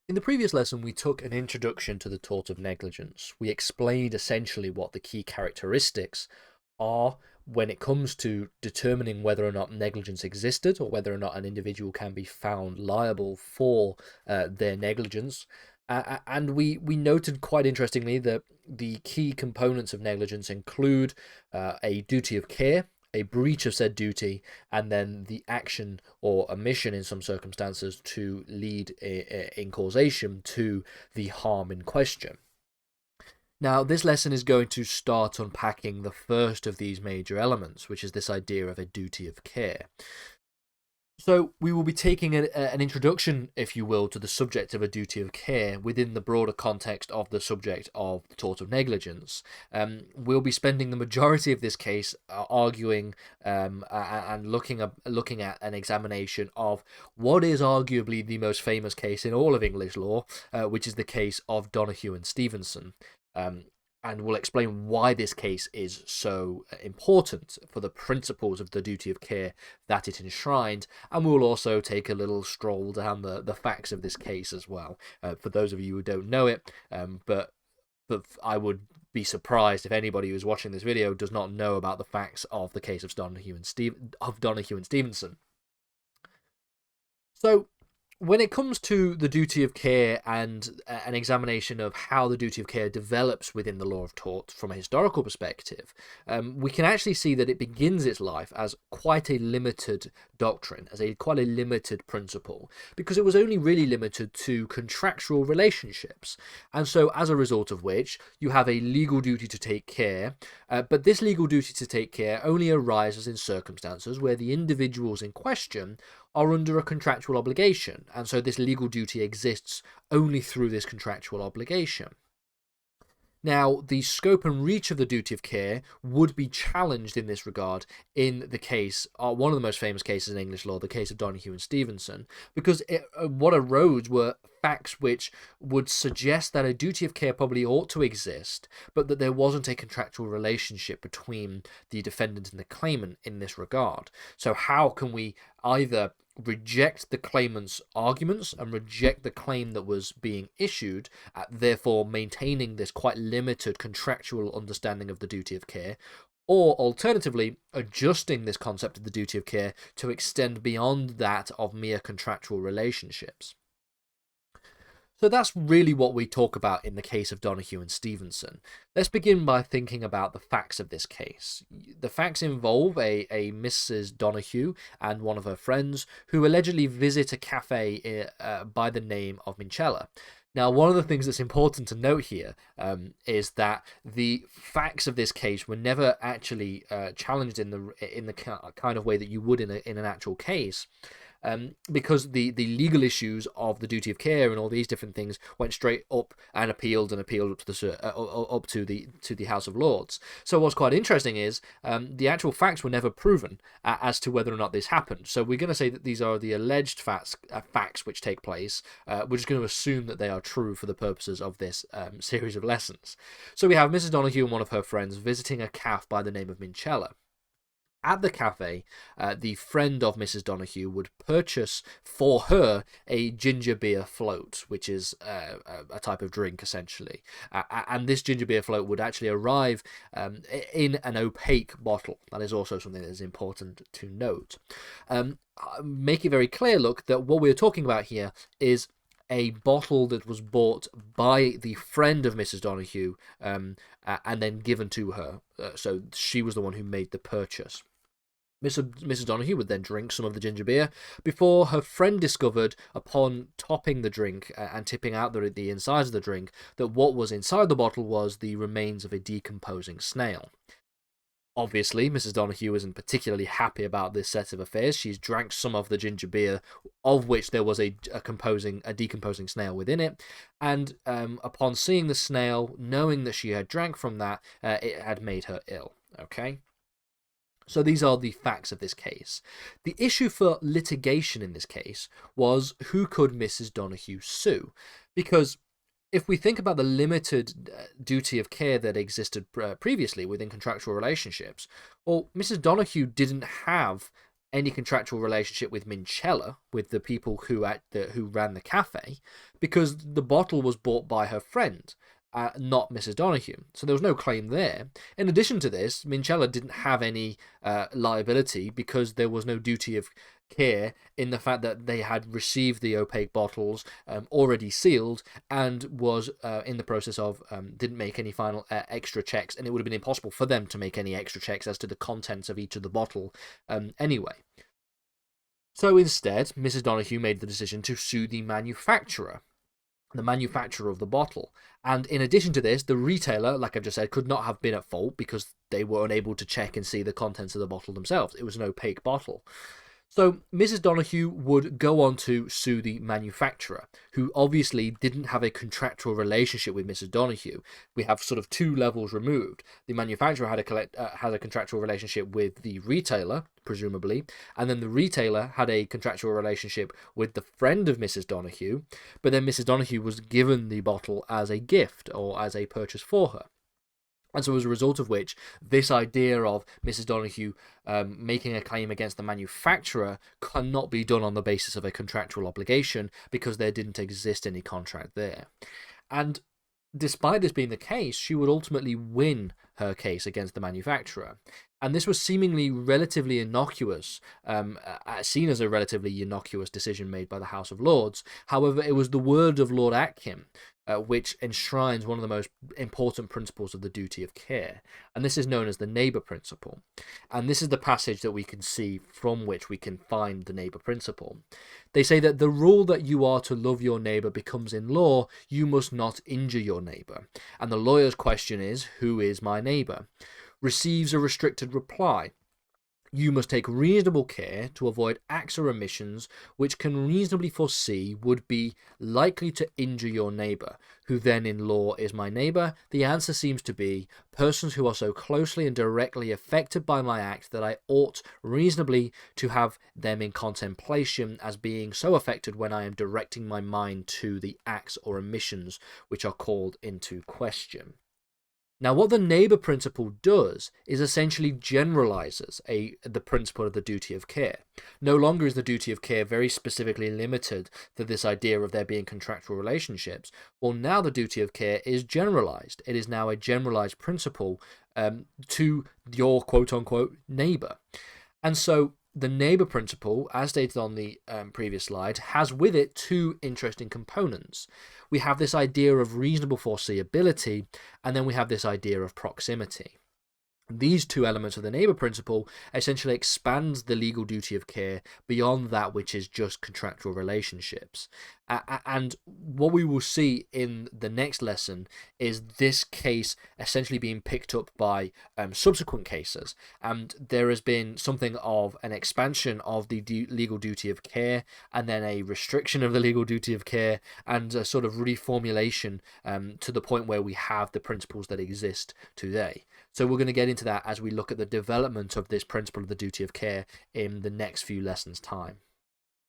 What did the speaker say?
In the previous lesson, we took an introduction to the tort of negligence. We explained essentially what the key characteristics are when it comes to determining whether or not negligence existed or whether or not an individual can be found liable for their negligence. And we noted quite interestingly that the key components of negligence include a duty of care, a breach of said duty, and then the action or omission in some circumstances to lead in causation to the harm in question. Now, this lesson is going to start unpacking the first of these major elements, which is this idea of a duty of care. So we will be taking an introduction, if you will, to the subject of a duty of care within the broader context of the subject of the tort of negligence. We'll be spending the majority of this case arguing and looking at an examination of what is arguably the most famous case in all of English law, which is the case of Donoghue and Stevenson. And we'll explain why this case is so important for the principles of the duty of care that it enshrined, and we'll also take a little stroll down the facts of this case as well, for those of you who don't know it, but I would be surprised if anybody who's watching this video does not know about the facts of the case of Donoghue and Stevenson. So, when it comes to the duty of care and an examination of how the duty of care develops within the law of tort from a historical perspective, we can actually see that it begins its life as quite a limited doctrine, as quite a limited principle, because it was only really limited to contractual relationships. And so as a result of which, you have a legal duty to take care, but this legal duty to take care only arises in circumstances where the individuals in question are under a contractual obligation, and so this legal duty exists only through this contractual obligation. Now, the scope and reach of the duty of care would be challenged in this regard in the case, one of the most famous cases in English law, the case of Donoghue and Stevenson, because what arose were facts which would suggest that a duty of care probably ought to exist, but that there wasn't a contractual relationship between the defendant and the claimant in this regard. So how can we either reject the claimant's arguments and reject the claim that was being issued, therefore maintaining this quite limited contractual understanding of the duty of care, or alternatively adjusting this concept of the duty of care to extend beyond that of mere contractual relationships. So that's really what we talk about in the case of Donoghue and Stevenson. Let's begin by thinking about the facts of this case. The facts involve a Mrs. Donoghue and one of her friends who allegedly visit a cafe by the name of Minchella. Now, one of the things that's important to note here is that the facts of this case were never actually challenged in the kind of way that you would in an actual case. Because the legal issues of the duty of care and all these different things went straight up and appealed up to the House of Lords. So what's quite interesting is the actual facts were never proven as to whether or not this happened. So we're going to say that these are the alleged facts which take place. We're just going to assume that they are true for the purposes of this series of lessons. So we have Mrs. Donoghue and one of her friends visiting a cafe by the name of Minchella. At the cafe, the friend of Mrs. Donoghue would purchase for her a ginger beer float, which is a type of drink, essentially. And this ginger beer float would actually arrive in an opaque bottle. That is also something that is important to note. Make it very clear, look, that what we're talking about here is a bottle that was bought by the friend of Mrs. Donoghue and then given to her. So she was the one who made the purchase. Mrs. Donoghue would then drink some of the ginger beer before her friend discovered, upon topping the drink and tipping out the insides of the drink, that what was inside the bottle was the remains of a decomposing snail. Obviously, Mrs. Donoghue isn't particularly happy about this set of affairs. She's drank some of the ginger beer, of which there was a decomposing snail within it, and upon seeing the snail, knowing that she had drank from that, it had made her ill. Okay? So these are the facts of this case. The issue for litigation in this case was who could Mrs. Donoghue sue? Because if we think about the limited duty of care that existed previously within contractual relationships, well, Mrs. Donoghue didn't have any contractual relationship with Minchella, with the people who ran the cafe, because the bottle was bought by her friend, not Mrs. Donoghue. So there was no claim there. In addition to this, Minchella didn't have any liability because there was no duty of care in the fact that they had received the opaque bottles already sealed and was in the process of didn't make any final extra checks, and it would have been impossible for them to make any extra checks as to the contents of each of the bottle anyway. So instead, Mrs. Donoghue made the decision to sue the manufacturer of the bottle. And in addition to this, the retailer, like I've just said, could not have been at fault because they were unable to check and see the contents of the bottle themselves. It was an opaque bottle. So Mrs. Donoghue would go on to sue the manufacturer, who obviously didn't have a contractual relationship with Mrs. Donoghue. We have sort of two levels removed. The manufacturer had a contractual relationship with the retailer, presumably, and then the retailer had a contractual relationship with the friend of Mrs. Donoghue, but then Mrs. Donoghue was given the bottle as a gift or as a purchase for her. And so as a result of which, this idea of Mrs. Donoghue making a claim against the manufacturer cannot be done on the basis of a contractual obligation because there didn't exist any contract there. And despite this being the case, she would ultimately win her case against the manufacturer. And this was seemingly relatively innocuous, seen as a relatively innocuous decision made by the House of Lords. However, it was the word of Lord Atkin which enshrines one of the most important principles of the duty of care, and this is known as the neighbour principle. And this is the passage that we can see from which we can find the neighbour principle. They say that the rule that you are to love your neighbour becomes in law, you must not injure your neighbour. And the lawyer's question is, who is my neighbour? Receives a restricted reply. You must take reasonable care to avoid acts or omissions which can reasonably foresee would be likely to injure your neighbour. Who then in law is my neighbour? The answer seems to be persons who are so closely and directly affected by my act that I ought reasonably to have them in contemplation as being so affected when I am directing my mind to the acts or omissions which are called into question. Now, what the neighbour principle does is essentially generalises the principle of the duty of care. No longer is the duty of care very specifically limited to this idea of there being contractual relationships. Well, now the duty of care is generalised. It is now a generalised principle to your quote-unquote neighbour. And so the neighbour principle, as stated on the previous slide, has with it two interesting components. We have this idea of reasonable foreseeability, and then we have this idea of proximity. These two elements of the neighbour principle essentially expands the legal duty of care beyond that which is just contractual relationships. And what we will see in the next lesson is this case essentially being picked up by subsequent cases. And there has been something of an expansion of the legal duty of care, and then a restriction of the legal duty of care, and a sort of reformulation to the point where we have the principles that exist today. So we're going to get into that as we look at the development of this principle of the duty of care in the next few lessons' time.